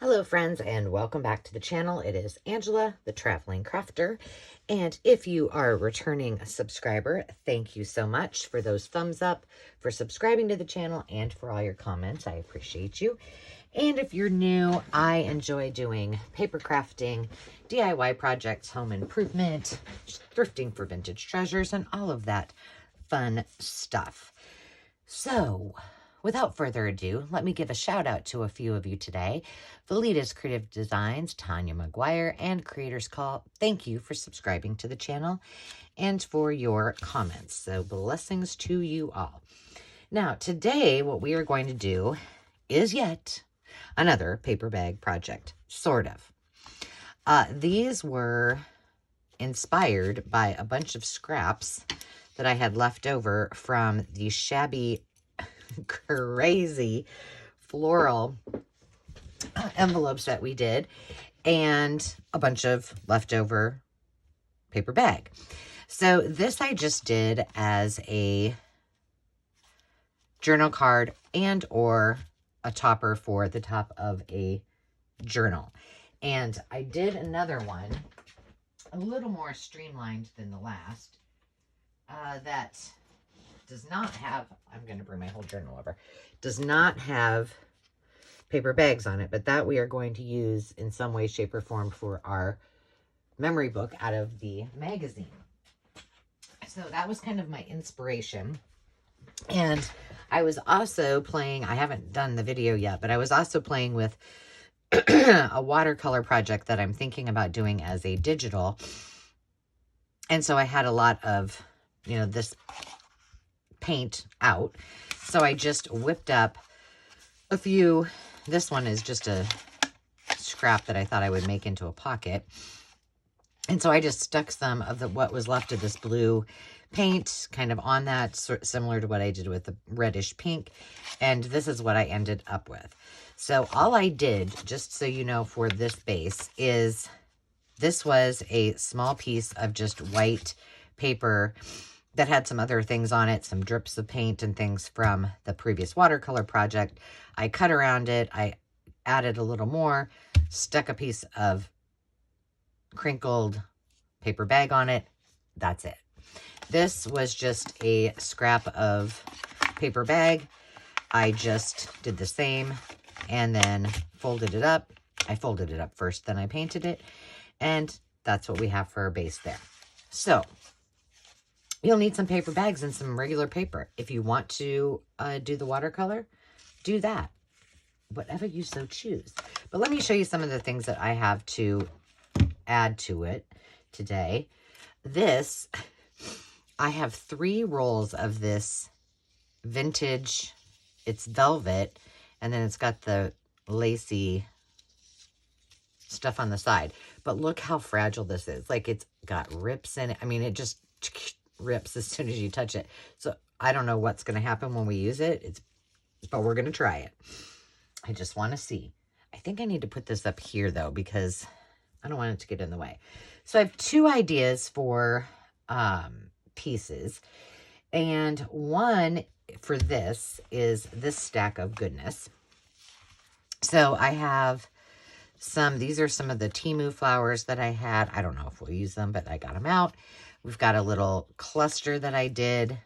Hello friends and welcome back to the channel. It is Angela, the Traveling Crafter. And if you are a returning subscriber, thank you so much for those thumbs up, for subscribing to the channel, and for all your comments. I appreciate you. And if you're new, I enjoy doing paper crafting, DIY projects, home improvement, thrifting for vintage treasures, and all of that fun stuff. So, without further ado, let me give a shout out to a few of you today. Velita's Creative Designs, Tanya McGuire, and Creators Call. Thank you for subscribing to the channel and for your comments. So blessings to you all. Now, today what we are going to do is yet another paper bag project, sort of. These were inspired by a bunch of scraps that I had left over from the shabby crazy floral envelopes that we did and a bunch of leftover paper bag. So this I just did as a journal card and or a topper for the top of a journal. And I did another one a little more streamlined than the last that does not have, I'm going to bring my whole journal over, does not have paper bags on it, but that we are going to use in some way, shape, or form for our memory book out of the magazine. So that was kind of my inspiration. And I was also playing, I haven't done the video yet, but I was also playing with a watercolor project that I'm thinking about doing as a digital. And so I had a lot of, this paint out. So I just whipped up a few. This one is just a scrap that I thought I would make into a pocket. And so I just stuck some of what was left of this blue paint kind of on that, similar to what I did with the reddish pink. And this is what I ended up with. So all I did, just so you know, for this base is this was a small piece of just white paper that had some other things on it, some drips of paint and things from the previous watercolor project. I cut around it. I added a little more, stuck a piece of crinkled paper bag on it. That's it. This was just a scrap of paper bag. I just did the same and then folded it up. I folded it up first, then I painted it. And that's what we have for our base there. So you'll need some paper bags and some regular paper. If you want to do the watercolor, do that. Whatever you so choose. But let me show you some of the things that I have to add to it today. This, I have 3 rolls of this vintage, it's velvet, and then it's got the lacy stuff on the side. But look how fragile this is. Like, it's got rips in it. I mean, it just rips as soon as you touch it. So I don't know what's going to happen when we use it. But we're going to try it. I just want to see. I think I need to put this up here though, because I don't want it to get in the way. So I have 2 ideas for pieces. And one for this is this stack of goodness. So I have these are some of the Temu flowers that I had. I don't know if we'll use them, but I got them out. We've got a little cluster that I did.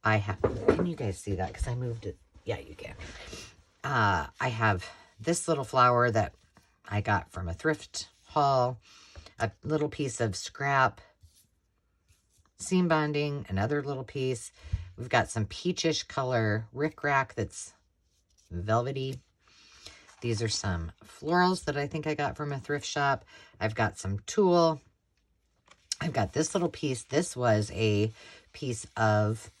Can you guys see that? Because I moved it. Yeah, you can. I have this little flower that I got from a thrift haul. A little piece of scrap seam bonding. Another little piece. We've got some peachish color rickrack that's velvety. These are some florals that I think I got from a thrift shop. I've got some tulle. I've got this little piece. This was a piece of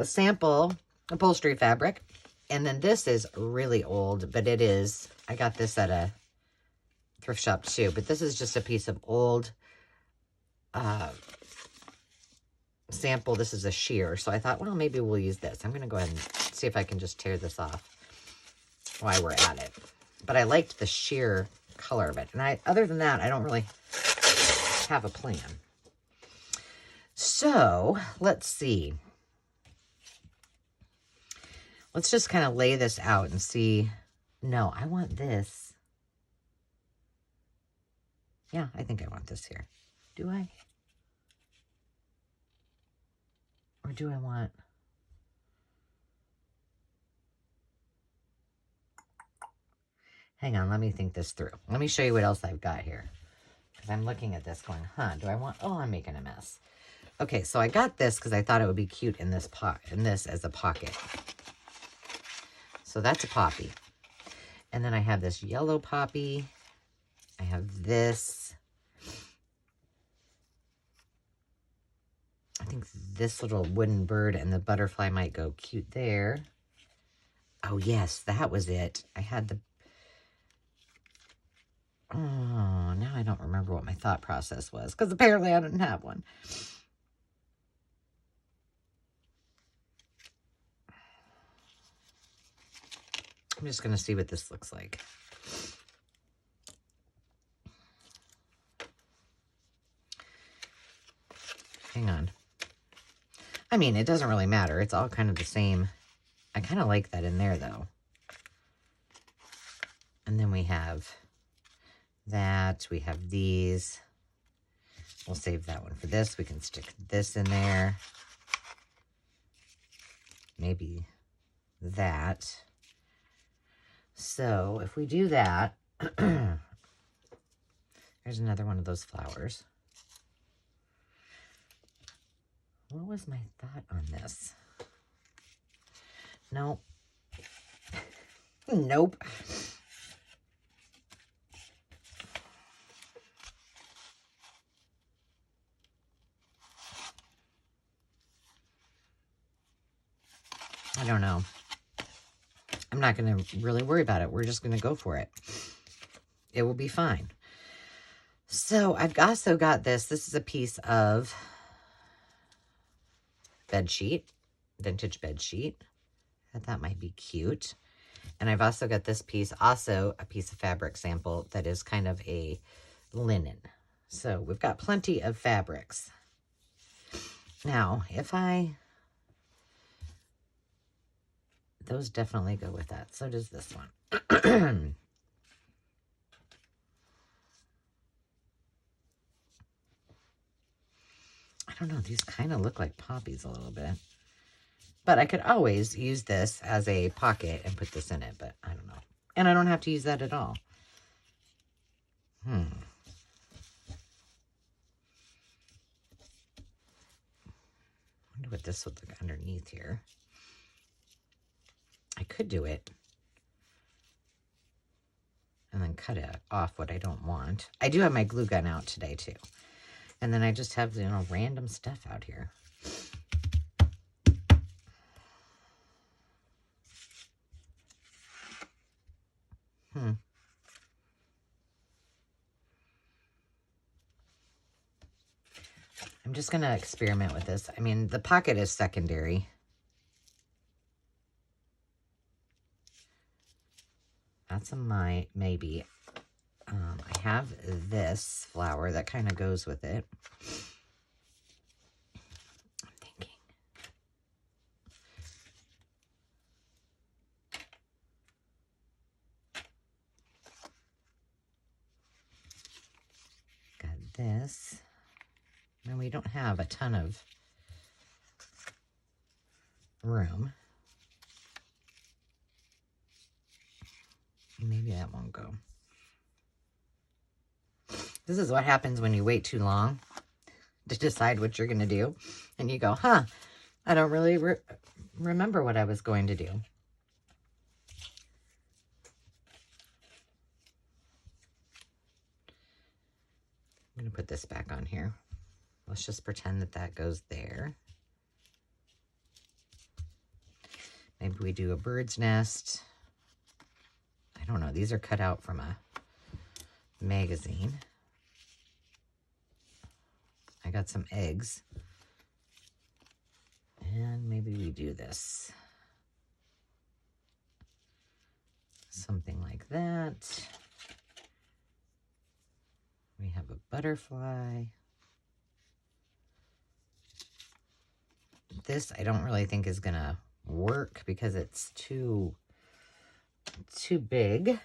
sample upholstery fabric. And then this is really old, but I got this at a thrift shop too. But this is just a piece of old sample. This is a sheer. So I thought, well, maybe we'll use this. I'm going to go ahead and see if I can just tear this off while we're at it. But I liked the sheer color of it. And other than that, I don't really have a plan. So let's see. Let's just kind of lay this out and see. No, I want this. Yeah, I think I want this here. Do I? Or do I want... Hang on, let me think this through. Let me show you what else I've got here. Because I'm looking at this going, do I want... Oh, I'm making a mess. Okay, so I got this because I thought it would be cute in this as a pocket. So that's a poppy. And then I have this yellow poppy. I have this. I think this little wooden bird and the butterfly might go cute there. Oh, yes, that was it. I had the... Oh, now I don't remember what my thought process was, because apparently I didn't have one. I'm just going to see what this looks like. Hang on. I mean, it doesn't really matter. It's all kind of the same. I kind of like that in there, though. And then we have that. We have these. We'll save that one for this. We can stick this in there. Maybe that. So if we do that, there's another one of those flowers. What was my thought on this? Nope. Nope. I don't know. I'm not going to really worry about it. We're just going to go for it. It will be fine. So I've also got this. This is a piece of bed sheet, vintage bed sheet. I thought that might be cute. And I've also got this piece, also a piece of fabric sample that is kind of a linen. So we've got plenty of fabrics. Now, if those definitely go with that. So does this one. I don't know. These kind of look like poppies a little bit. But I could always use this as a pocket and put this in it. But I don't know. And I don't have to use that at all. Wonder what this would look underneath here. I could do it and then cut it off what I don't want. I do have my glue gun out today too. And then I just have, random stuff out here. I'm just going to experiment with this. I mean, the pocket is secondary. That's a maybe. I have this flower that kind of goes with it. I'm thinking. Got this. And we don't have a ton of room. Maybe that won't go. This is what happens when you wait too long to decide what you're going to do. And you go, I don't really remember what I was going to do. I'm going to put this back on here. Let's just pretend that that goes there. Maybe we do a bird's nest. I don't know. These are cut out from a magazine. I got some eggs. And maybe we do this. Something like that. We have a butterfly. This I don't really think is going to work because it's too big.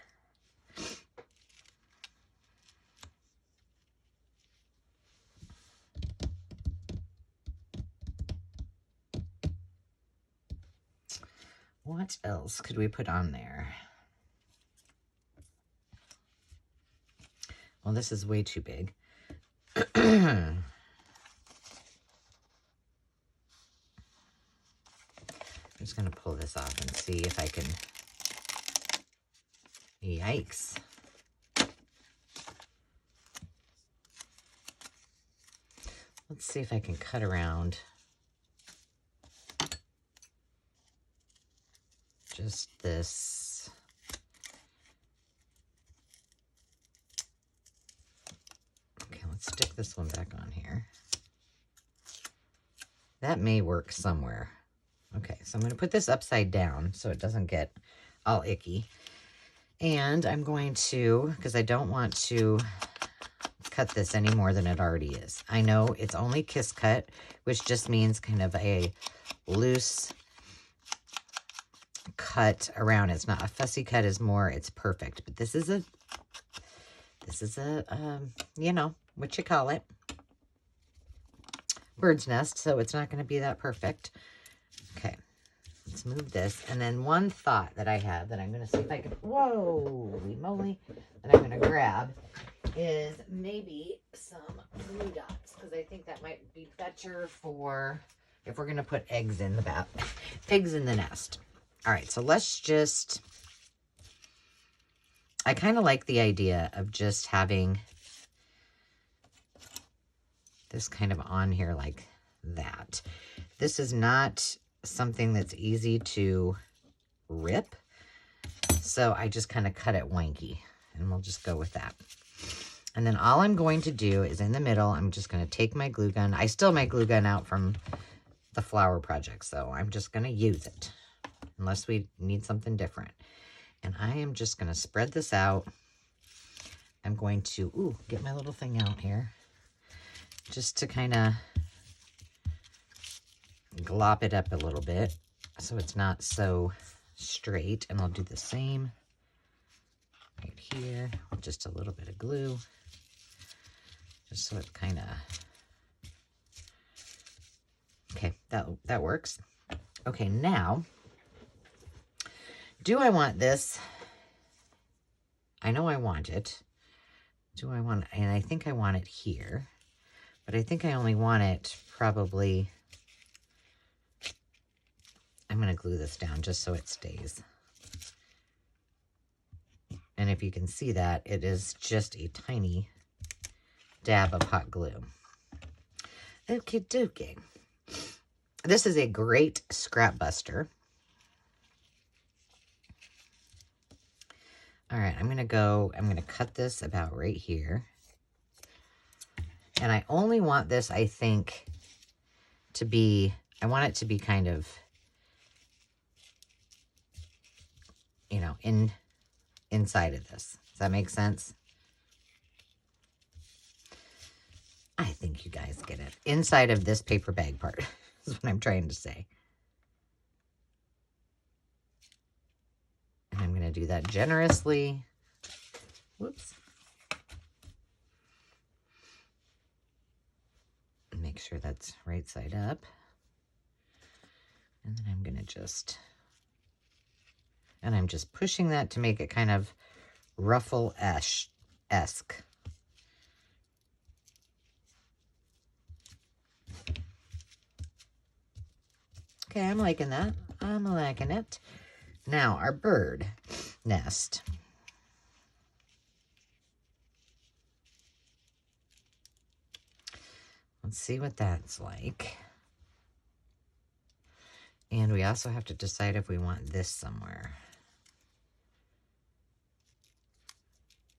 What else could we put on there? Well, this is way too big. I'm just going to pull this off and see if I can... Yikes. Let's see if I can cut around just this. Okay, let's stick this one back on here. That may work somewhere. Okay, so I'm going to put this upside down so it doesn't get all icky. And I'm going to, because I don't want to cut this any more than it already is. I know it's only kiss cut, which just means kind of a loose cut around. It's not a fussy cut, is more, it's perfect. But this is a you know, what you call it, bird's nest, so it's not going to be that perfect. Okay, let's move this. And then one thought that I have that I'm going to see if I can, whoa, holy moly, that I'm going to grab is maybe some glue dots, because I think that might be better for if we're going to put eggs in the nest. All right, so let's just, I kind of like the idea of just having this kind of on here like that. This is not something that's easy to rip, so I just kind of cut it wanky, and we'll just go with that. And then all I'm going to do is in the middle, I'm just going to take my glue gun. I still have my glue gun out from the flower project, so I'm just going to use it unless we need something different. And I am just going to spread this out. I'm going to, get my little thing out here just to kind of glop it up a little bit so it's not so straight. And I'll do the same right here with just a little bit of glue, just so it kind of, okay, that works. Okay, now, do I want this? I know I want it. Do I want, and I think I want it here, but I think I only want it probably, I'm going to glue this down just so it stays. And if you can see that, it is just a tiny dab of hot glue. Okie dokie. This is a great scrap buster. All right, I'm going to cut this about right here. And I only want this, I think, to be, I want it to be kind of, you know, inside of this. Does that make sense? I think you guys get it. Inside of this paper bag part is what I'm trying to say. And I'm going to do that generously. Whoops. Make sure that's right side up. And then I'm going to just, and I'm just pushing that to make it kind of ruffle-esque. Okay, I'm liking that. I'm liking it. Now, our bird nest. Let's see what that's like. And we also have to decide if we want this somewhere.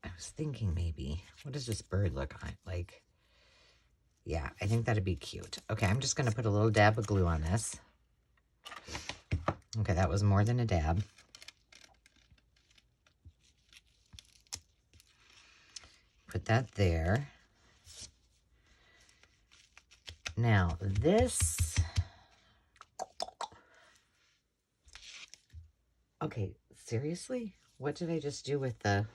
I was thinking maybe, what does this bird look like? Yeah, I think that'd be cute. Okay, I'm just going to put a little dab of glue on this. Okay, that was more than a dab. Put that there. Now, this, Okay, seriously? What did I just do with the...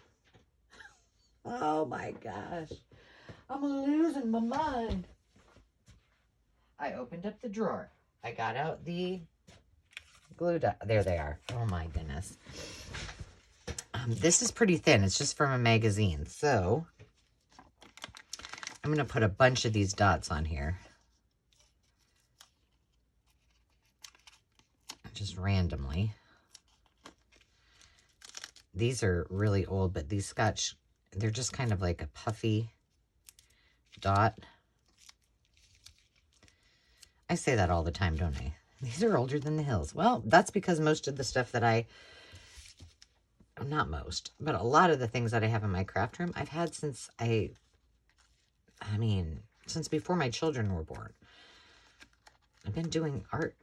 Oh my gosh. I'm losing my mind. I opened up the drawer. I got out the glue dot. There they are. Oh my goodness. This is pretty thin. It's just from a magazine. So I'm going to put a bunch of these dots on here. Just randomly. These are really old, but these Scotch, they're just kind of like a puffy dot. I say that all the time, don't I? These are older than the hills. Well, that's because most of the stuff that not most, but a lot of the things that I have in my craft room, I've had since since before my children were born. I've been doing art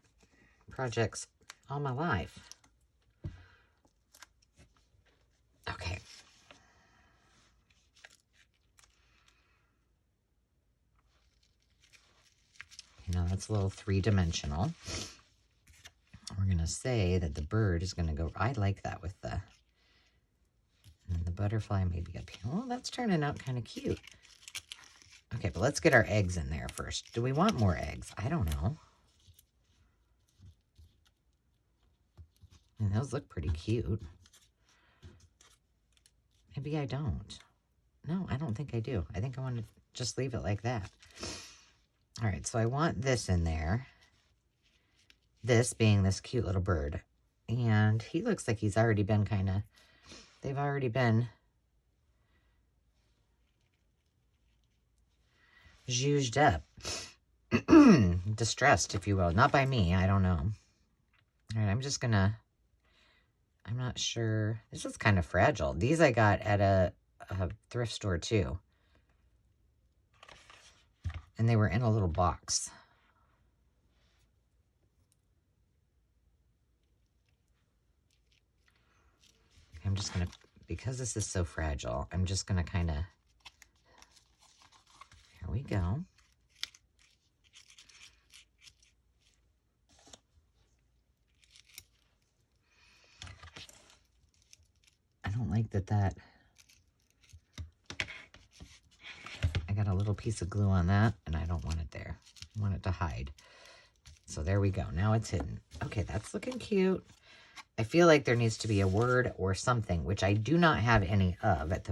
projects all my life. Okay. Now that's a little three-dimensional. We're going to say that the bird is going to go, I like that with the, and the butterfly maybe up here. Well, that's turning out kind of cute. Okay, but let's get our eggs in there first. Do we want more eggs? I don't know. And those look pretty cute. Maybe I don't. No, I don't think I do. I think I want to just leave it like that. All right, so I want this in there. This being this cute little bird. And he looks like he's already been kind of, they've already been zhuzhed up. Distressed, if you will. Not by me, I don't know. All right, I'm just gonna, I'm not sure. This is kind of fragile. These I got at a thrift store too. And they were in a little box. I'm just going to, because this is so fragile, I'm just going to kind of, here we go. I don't like that, I got a little piece of glue on that, and I don't want it there. I want it to hide. So there we go. Now it's hidden. Okay, that's looking cute. I feel like there needs to be a word or something, which I do not have any of at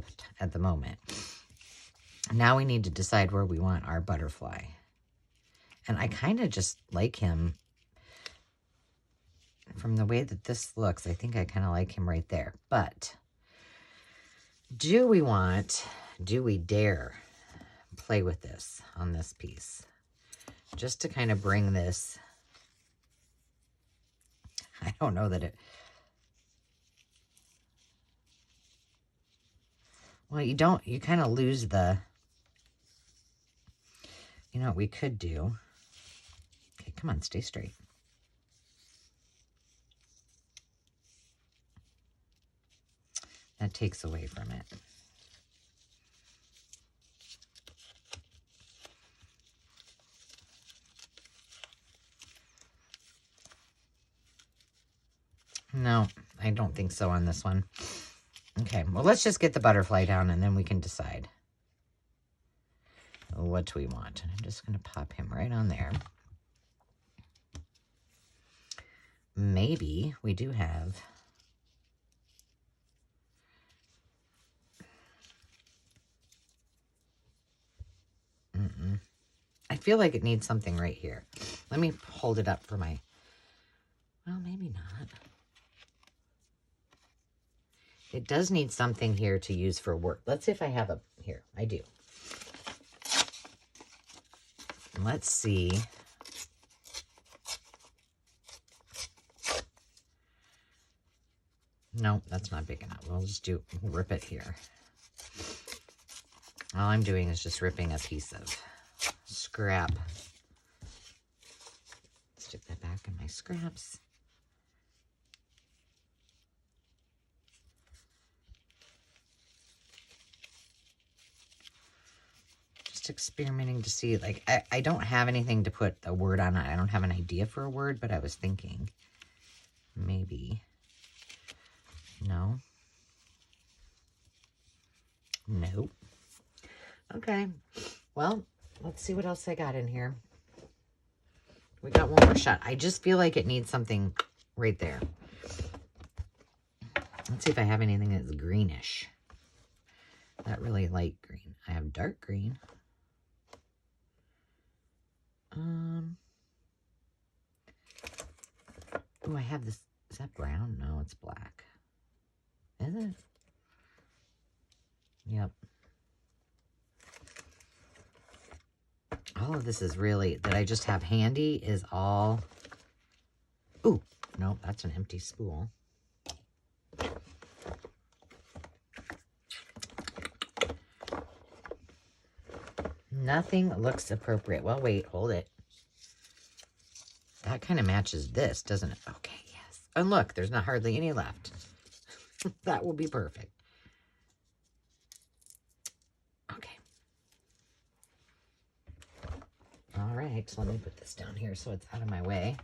the moment. Now we need to decide where we want our butterfly. And I kind of just like him from the way that this looks. I think I kind of like him right there. But do we dare play with this on this piece? Just to kind of bring this, I don't know that it, well, you kind of lose the, you know what we could do? Okay, come on, stay straight. That takes away from it. No, I don't think so on this one. Okay, well, let's just get the butterfly down and then we can decide what we want. And I'm just going to pop him right on there. Maybe we do have... I feel like it needs something right here. Let me hold it up for my... Well, maybe not. It does need something here to use for work. Let's see if I have a... Here, I do. Let's see. No, that's not big enough. We'll just rip it here. All I'm doing is just ripping a piece of scrap. Stick that back in my scraps. Just experimenting to see, like, I don't have anything to put a word on it. I don't have an idea for a word, but I was thinking maybe No. Nope. Okay. Well, let's see what else I got in here. We got one more shot. I just feel like it needs something right there. Let's see if I have anything that's greenish. Not really light green. I have dark green. Oh, I have this. Is that brown? No, it's black. Is it? Yep. All of this is really, that I just have handy is all... Ooh, no, that's an empty spool. Nothing looks appropriate. Well, wait, hold it. That kind of matches this, doesn't it? Okay, yes. And look, there's not hardly any left. That will be perfect. Okay. All right, so let me put this down here so it's out of my way.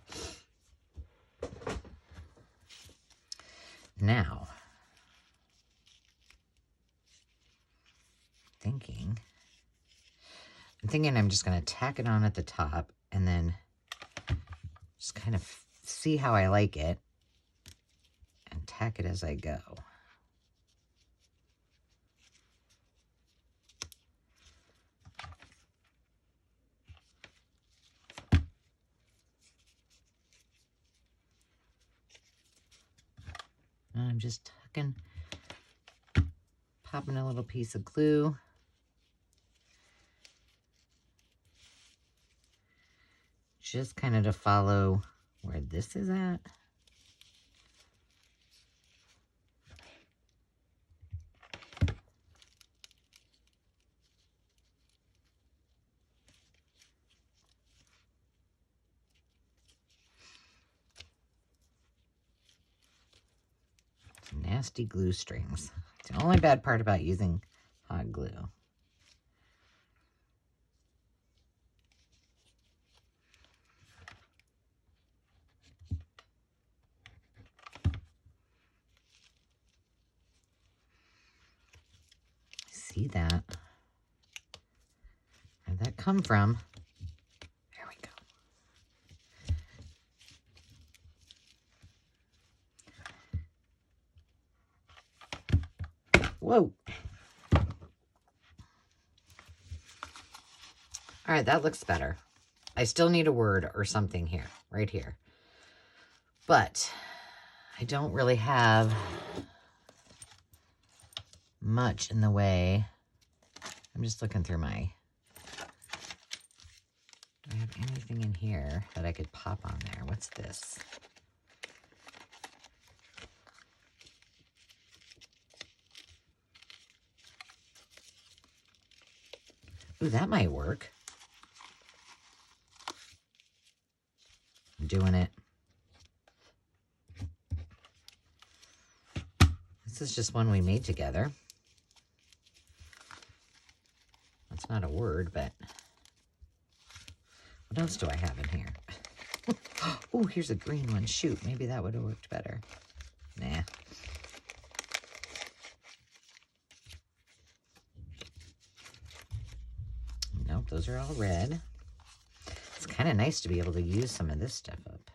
Now, I'm thinking I'm just going to tack it on at the top and then just kind of see how I like it and tack it as I go. And I'm just tucking, popping a little piece of glue. Just kind of to follow where this is at. Nasty glue strings. It's the only bad part about using hot glue. See that? Where'd that come from? There we go. Whoa. All right, that looks better. I still need a word or something here, right here. But I don't really have much in the way. I'm just looking through my... Do I have anything in here that I could pop on there? What's this? Ooh, that might work. I'm doing it. This is just one we made together. That's not a word, but what else do I have in here? Oh, here's a green one. Shoot, maybe that would have worked better. Nah. Nope, those are all red. It's kind of nice to be able to use some of this stuff up.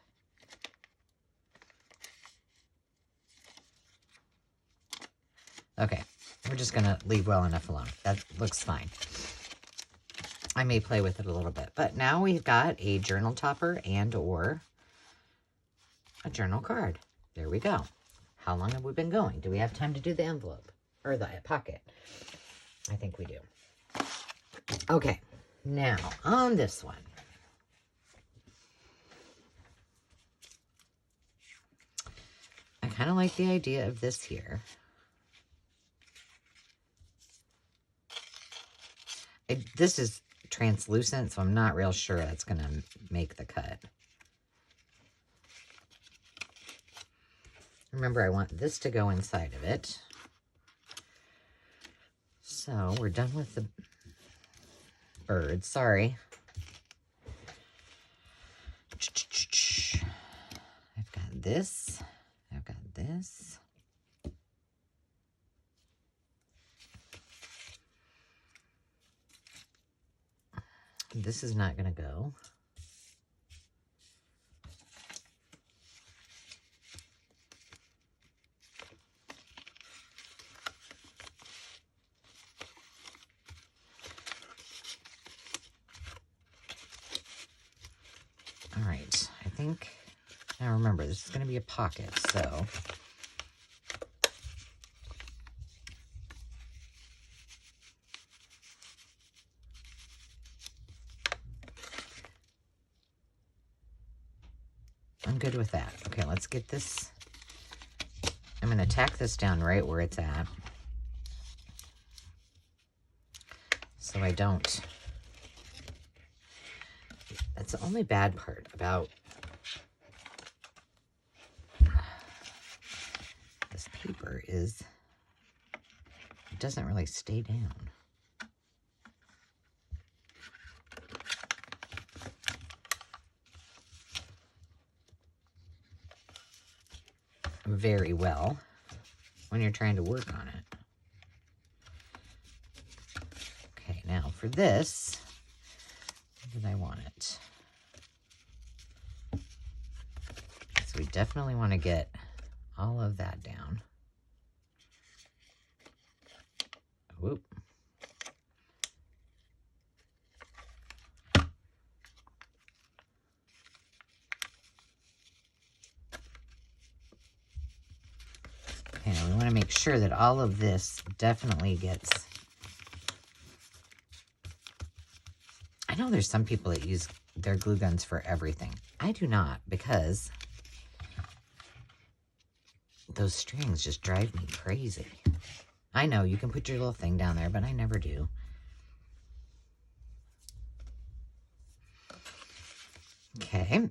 Okay, we're just going to leave well enough alone. That looks fine. I may play with it a little bit. But now we've got a journal topper and or a journal card. There we go. How long have we been going? Do we have time to do the envelope? Or the pocket? I think we do. Okay, now on this one. I kind of like the idea of this here. This is translucent, so I'm not real sure that's going to make the cut. Remember, I want this to go inside of it. So we're done with the bird. Sorry. I've got this. I've got this. This is not going to go. All right, I think, now remember, this is going to be a pocket, so I'm good with that. Okay, let's get this. I'm going to tack this down right where it's at, so I don't. That's the only bad part about this paper is it doesn't really stay down. Very well when you're trying to work on it. Okay, now for this, where did I want it? So we definitely want to get all of that down. Whoop. Okay, we want to make sure that all of this definitely gets... I know there's some people that use their glue guns for everything. I do not, because those strings just drive me crazy. I know you can put your little thing down there, but I never do. Okay.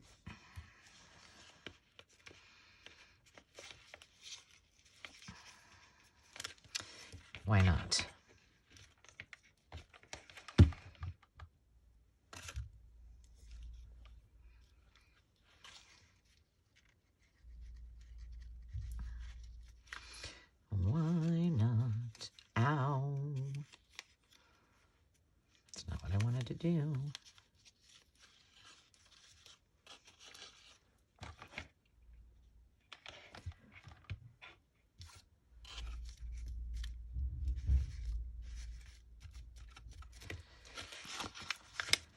Why not? Why not? Ow. That's not what I wanted to do.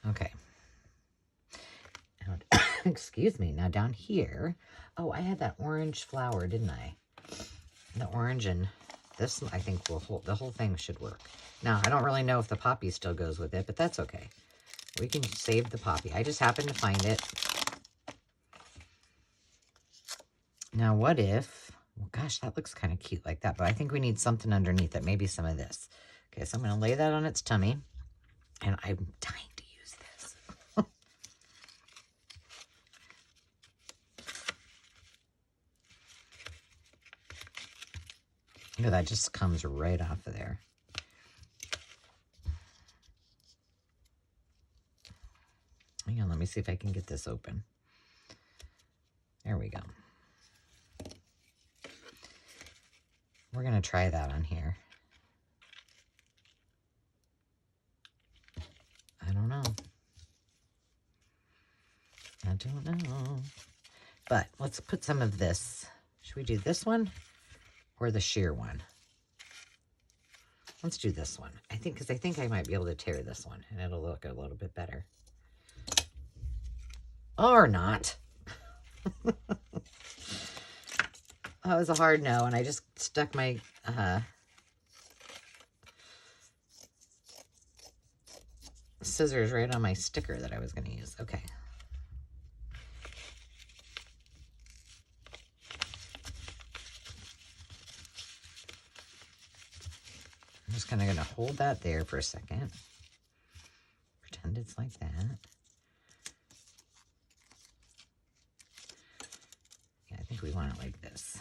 Okay. Now, excuse me. Now down here, oh, I had that orange flower, didn't I? The orange and this, I think, will hold. The whole thing should work. Now, I don't really know if the poppy still goes with it, but that's okay. We can save the poppy. I just happened to find it. Now, what if, well, gosh, that looks kind of cute like that, but I think we need something underneath it. Maybe some of this. Okay, so I'm going to lay that on its tummy, and I'm dying to use this. Look at that, just comes right off of there. Hang on, let me see if I can get this open. There we go. We're going to try that on here. I don't know. I don't know. But let's put some of this. Should we do this one or the sheer one? Let's do this one. I think, because I think I might be able to tear this one and it'll look a little bit better. Or not. That was a hard no, and I just stuck my scissors right on my sticker that I was going to use. Okay. I'm just kind of going to hold that there for a second. Pretend it's like that. Yeah, I think we want it like this.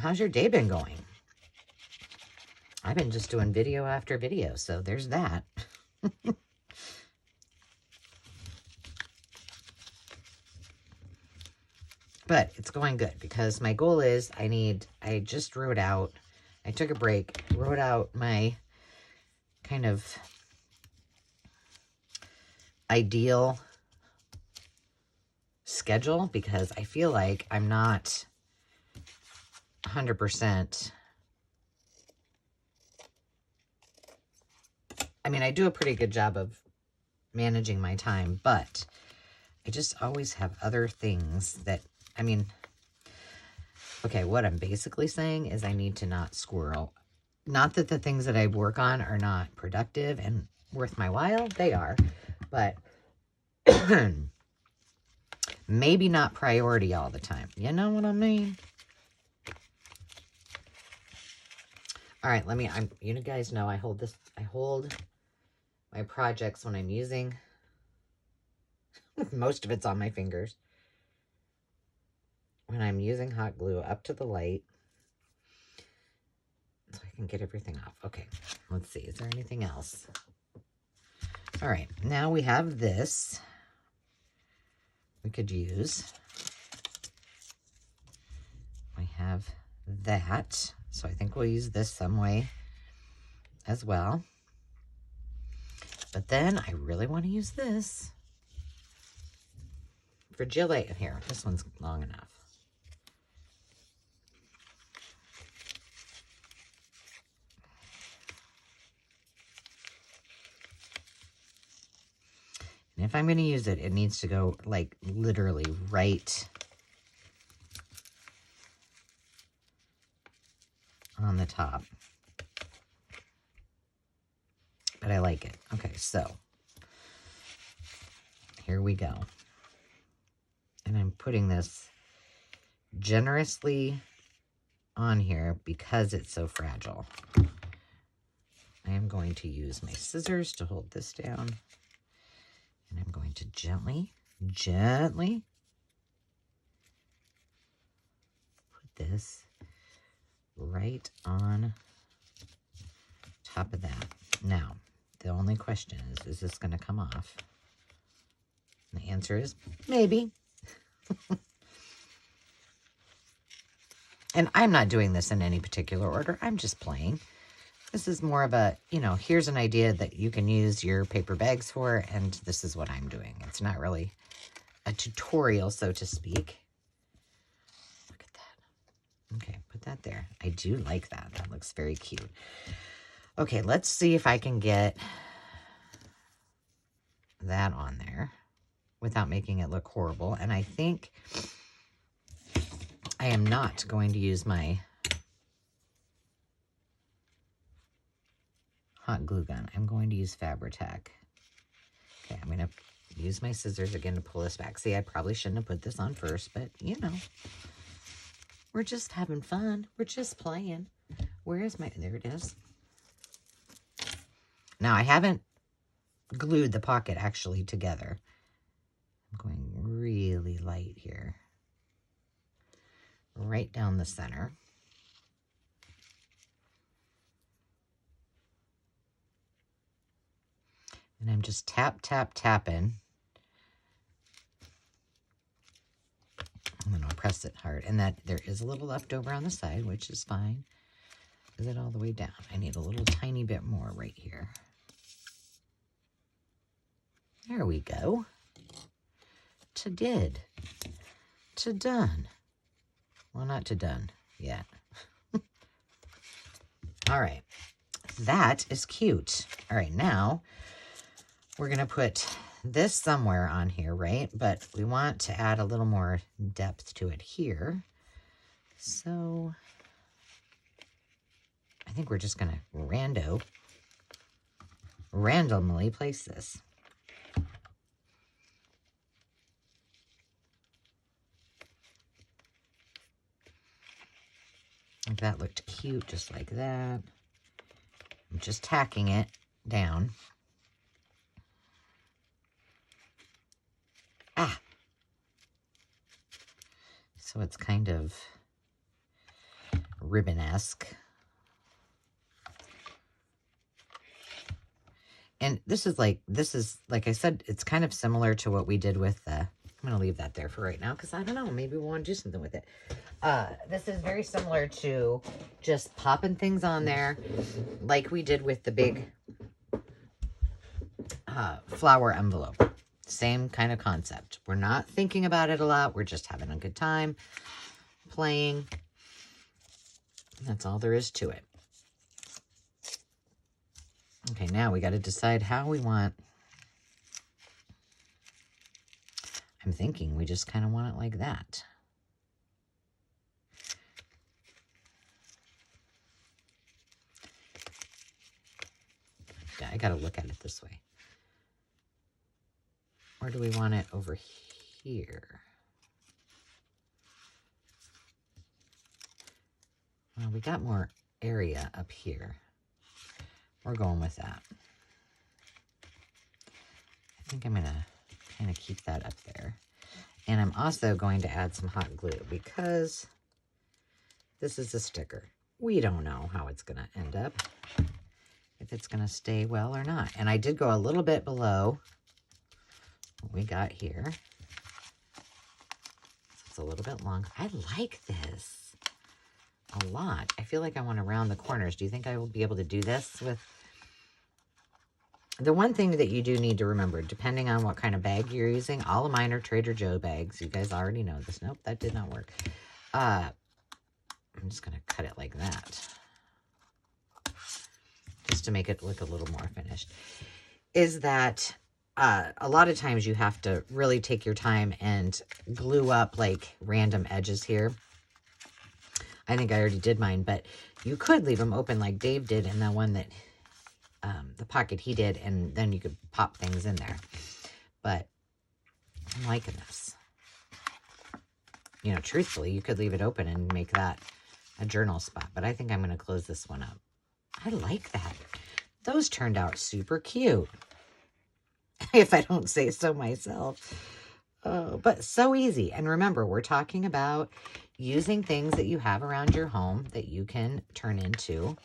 How's your day been going? I've been just doing video after video, so there's that. But it's going good because my goal is I just wrote out, I took a break, wrote out my kind of ideal schedule because I feel like I'm not 100%. I mean, I do a pretty good job of managing my time, but I just always have other things that, I mean, okay, what I'm basically saying is I need to not squirrel. Not that the things that I work on are not productive and worth my while. They are, but maybe not priority all the time. You know what I mean? All right, you guys know I hold my projects when I'm using. Most of it's on my fingers. When I'm using hot glue up to the light so I can get everything off. Okay, let's see. Is there anything else? All right, now we have this we could use. We have that. So I think we'll use this some way as well. But then I really want to use this for Gillette here. This one's long enough. And if I'm going to use it, it needs to go like literally right on the top. But I like it. Okay, so here we go. And I'm putting this generously on here because it's so fragile. I am going to use my scissors to hold this down. And I'm going to gently put this right on top of that. Now, the only question is this going to come off? And the answer is maybe. And I'm not doing this in any particular order. I'm just playing. This is more of a, here's an idea that you can use your paper bags for, and this is what I'm doing. It's not really a tutorial, so to speak. Look at that. Okay, put that there. I do like that. That looks very cute. Okay, let's see if I can get that on there without making it look horrible. And I think I am not going to use my hot glue gun. I'm going to use Fabri-Tac. Okay, I'm going to use my scissors again to pull this back. See, I probably shouldn't have put this on first, but we're just having fun. We're just playing. Where is my, there it is. Now, I haven't glued the pocket actually together. I'm going really light here. Right down the center. And I'm just tapping. And then I'll press it hard. And that there is a little left over on the side, which is fine. Is it all the way down? I need a little tiny bit more right here. There we go. To did. To done. Well, not to done yet. All right. That is cute. All right, now we're going to put this somewhere on here, right? But we want to add a little more depth to it here. So I think we're just going to randomly place this. That looked cute, just like that. I'm just tacking it down. So it's kind of ribbon-esque. And this is like I said, it's kind of similar to what we did with the, I'm going to leave that there for right now because I don't know. Maybe we'll want to do something with it. This is very similar to just popping things on there like we did with the big flower envelope. Same kind of concept. We're not thinking about it a lot. We're just having a good time playing. That's all there is to it. Okay, now we got to decide how we want. I'm thinking we just kind of want it like that. Yeah, I got to look at it this way. Or do we want it over here? Well, we got more area up here. We're going with that. I think I'm going to kind of keep that up there. And I'm also going to add some hot glue because this is a sticker. We don't know how it's going to end up, if it's going to stay well or not. And I did go a little bit below what we got here. It's a little bit long. I like this a lot. I feel like I want to round the corners. Do you think I will be able to do this with... The one thing that you do need to remember, depending on what kind of bag you're using, all of mine are Trader Joe bags. You guys already know this. Nope, that did not work. I'm just going to cut it like that, just to make it look a little more finished. Is that a lot of times you have to really take your time and glue up like random edges here. I think I already did mine, but you could leave them open like Dave did in the one that... the pocket he did, and then you could pop things in there. But I'm liking this. You know, truthfully, you could leave it open and make that a journal spot, but I think I'm going to close this one up. I like that. Those turned out super cute, if I don't say so myself. But so easy. And remember, we're talking about using things that you have around your home that you can turn into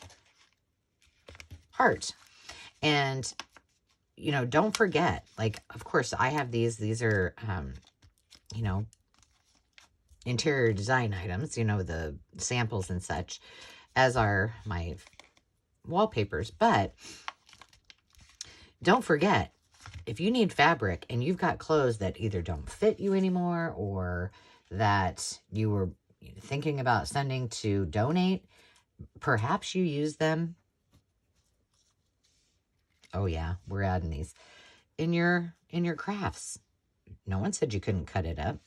art. And, you know, don't forget, like, of course, I have these. These are, you know, interior design items, you know, the samples and such, as are my wallpapers. But don't forget, if you need fabric and you've got clothes that either don't fit you anymore or that you were thinking about sending to donate, perhaps you use them. Oh yeah, we're adding these in your crafts. No one said you couldn't cut it up.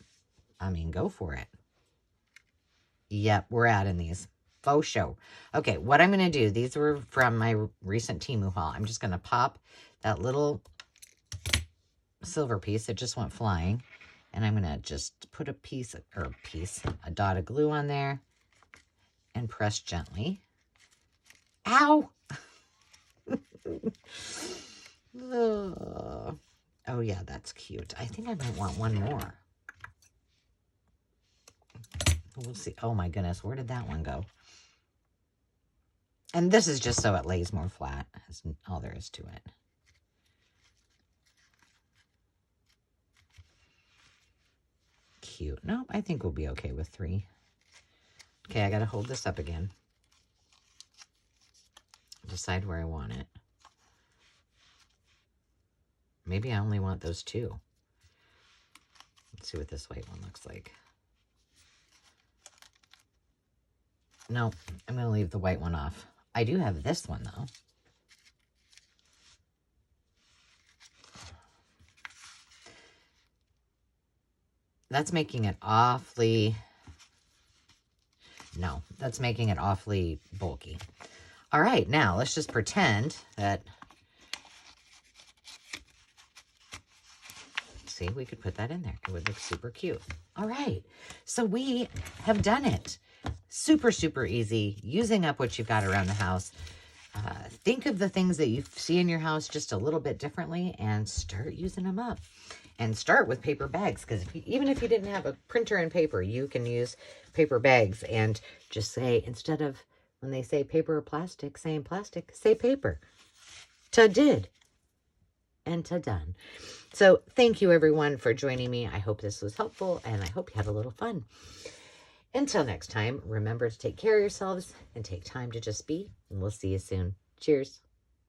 I mean, go for it. Yep, we're adding these. Faux show. Okay, what I'm going to do, these were from my recent Temu haul. I'm just going to pop that little silver piece. It just went flying. And I'm going to just put a dot of glue on there and press gently. Ow! Oh yeah, that's cute. I think I might want one more. We'll see. Oh my goodness, where did that one go? And this is just so it lays more flat. That's all there is to it. Cute. Nope, I think we'll be okay with 3. Okay, I gotta hold this up again. Decide where I want it. Maybe I only want those 2. Let's see what this white one looks like. No, I'm going to leave the white one off. I do have this one, though. That's making it awfully... No, that's making it awfully bulky. All right, now let's just pretend that... See, we could put that in there. It would look super cute. All right, so we have done it. Super, super easy. Using up what you've got around the house. Think of the things that you see in your house just a little bit differently and start using them up. And start with paper bags, because even if you didn't have a printer and paper, you can use paper bags and just say, instead of when they say paper or plastic, saying plastic, say paper. Ta did. and ta-done. So thank you everyone for joining me. I hope this was helpful, and I hope you had a little fun. Until next time, remember to take care of yourselves and take time to just be, and we'll see you soon. Cheers.